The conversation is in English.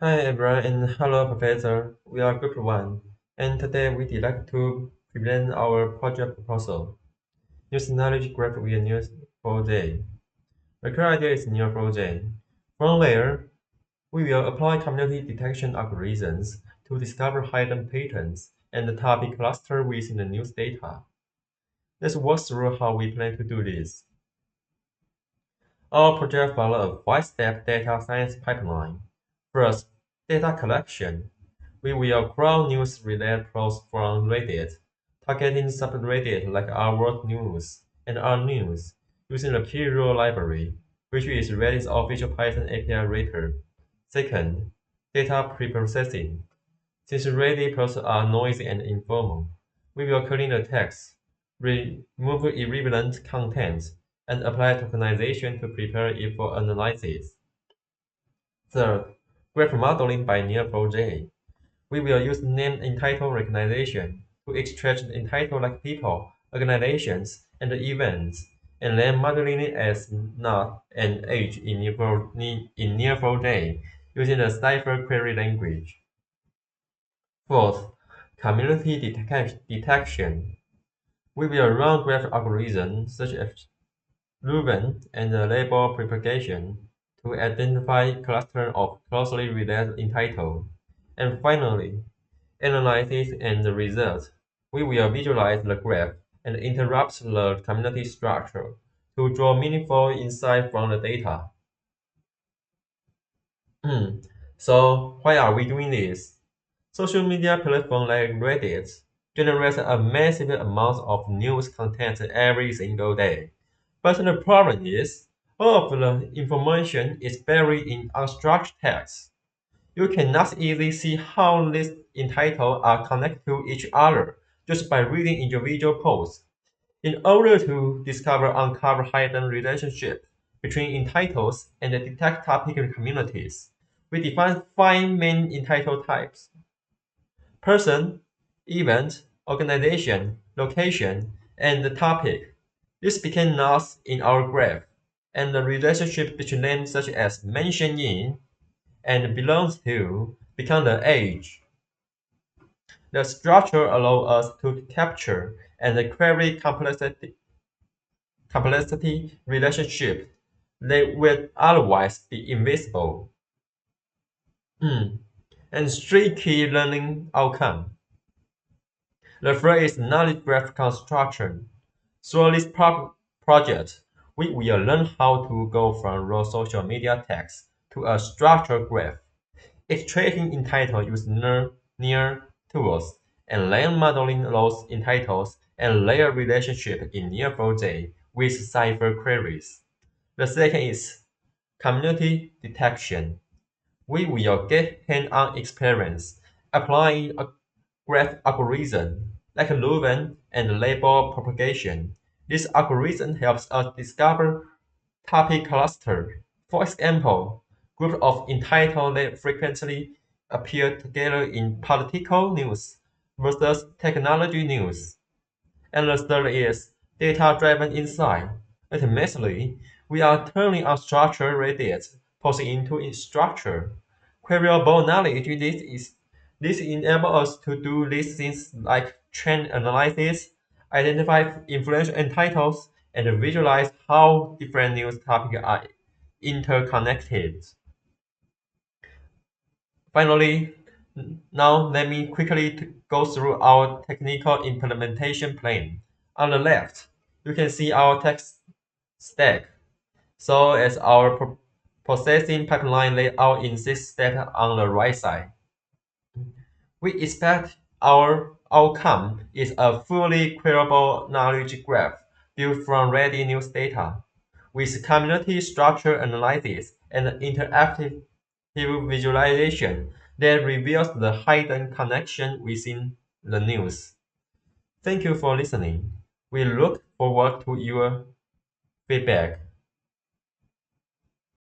Hi everyone and hello Professor. We are Group 1 and today we'd like to present our project proposal. Use knowledge graph with Neo4j. The current idea is Neo4j. From there, we will apply community detection algorithms to discover hidden patterns and the topic cluster within the news data. Let's walk through how we plan to do this. Our project follows a five-step data science pipeline. First, data collection. We will crawl news-related posts from Reddit, targeting subreddits like our world news and our news, using the P-Roll library, which is Reddit's official Python API wrapper. Second, data preprocessing. Since Reddit posts are noisy and informal, we will clean the text, remove irrelevant content, and apply tokenization to prepare it for analysis. Third, graph modeling by Neo4j. We will use name entitle recognition to extract the entitle like people, organizations, and events, and then modeling it as not and age in Neo4j using the cipher query language. Fourth, community detection. We will run graph algorithms such as Group1 and label propagation to identify clusters of closely related entitles. And finally, analysis and the result. We will visualize the graph and interrupt the community structure to draw meaningful insight from the data. So why are we doing this? Social media platforms like Reddit generate a massive amount of news content every single day. But the problem is, all of the information is buried in unstructured text. You cannot easily see how these entitles are connected to each other just by reading individual posts. In order to uncover hidden relationships between entitles and detect topic communities, we define five main entitle types: person, event, organization, location, and the topic. This became nodes in our graph, and the relationship between them, such as mentioned in and belongs to, become the age. The structure allows us to capture and query complexity relationship that would otherwise be invisible. And three key learning outcomes. The first is knowledge graph construction. Through this project, we will learn how to go from raw social media text to a structured graph, extracting entitles using near tools, and then modeling those entitles and layer relationship in Neo4j with cipher queries. The second is community detection. We will get hand-on experience applying a graph algorithm like Leuven and label propagation. This algorithm helps us discover topic cluster. For example, groups of entitled that frequently appear together in political news versus technology news. And the third is data-driven insight. Ultimately, we are turning unstructured Reddit posts into structure. Queryable knowledge. This enables us to do these things like trend analysis, identify influential titles, and visualize how different news topics are interconnected. Finally, now let me quickly go through our technical implementation plan. On the left, you can see our text stack. So as our processing pipeline laid out in 6 steps on the right side. We expect our outcome is a fully queryable knowledge graph built from ready news data, with community structure analysis and interactive visualization that reveals the hidden connection within the news. Thank you for listening. We look forward to your feedback.